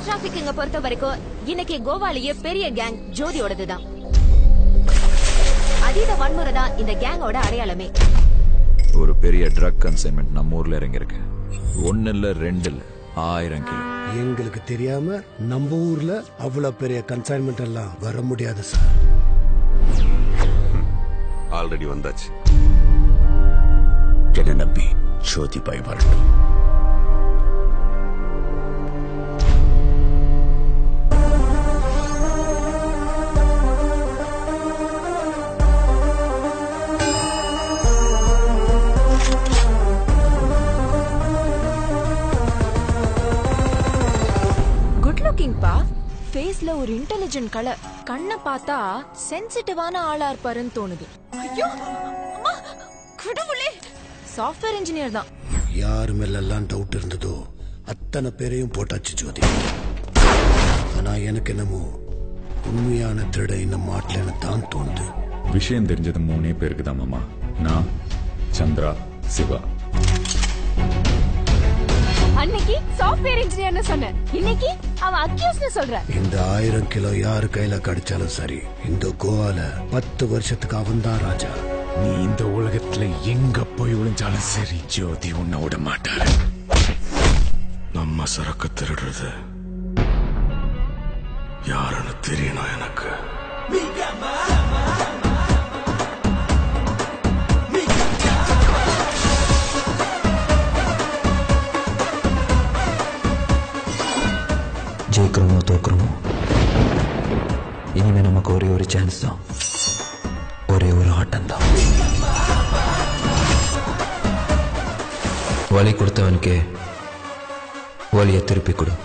Drugs டிராபிக்கிங்க பொறுத்த வரைக்கும் இன்னைக்கு கோவாலேயே பெரிய கேங் ஜோதியோடதுதான். அதீத வன்முறை தான் இந்த கேங்கோட அடையாளமே. ஒரு பெரிய ட்ரக் கன்சைன்மெண்ட் நம்ம ஊர்ல இறங்கிருக்கு. 1 இல்ல 2 இல்ல 1000 கிலோ. எங்களுக்கு தெரியாம நம்ம ஊர்ல அவ்வளவு பெரிய கன்சைன்மெண்ட் எல்லாம் வர முடியாது சார். ஆல்ரெடி வந்தாச்சு. என்ன நம்பி ஜோதி பாய் வரட்டும். ஃபேஸ்ல ஒரு இன்டெலிஜென்ட் கலர், கண்ணை பார்த்தா சென்சிட்டிவான ஆளா இருப்பாருன்னு தோணுது. ஐயோ அம்மா கடவுளே, சாஃப்ட்வேர் இன்ஜினியர் தான். யார் மேலெல்லாம் டவுட் இருந்ததோ அத்தனை பேரையும் போட்டாச்சு ஜோதி. ஆனா எனக்கு என்னமோ உண்மையான திருட இந்த மாட்டலன்னு தான் தோணுது. விஷயம் தெரிஞ்சது 3 பேருக்கு தான் மாமா. நான், சந்திரா, சிவா. அன்னைக்கு சாஃப்ட்வேர் இன்ஜினியர்னு சொன்னேன், இன்னைக்கு அவன் அக்யூஸ்ட்னு சொல்ற. இந்த 1000 கிலோ யாரு கையில கிடைச்சாலும் சரி, இந்த கோவால 10 வருஷத்துக்கு அவன் தான் ராஜா. நீ இந்த உலகத்துல எங்க போய் விழுந்தாலும் சரி, ஜோதி உன்னை விட மாட்டாரு. நம்ம சரக்கு திருடுறது யாருன்னு தெரியணும் எனக்கு. ஜெயிக்கிறோமோ தோக்குறோமோ, இனிமே நமக்கு ஒரே ஒரு சான்ஸ் தான், ஒரே ஒரு ஆட்டம் தான். வலி கொடுத்தவனுக்கே வலியை திருப்பி கொடு.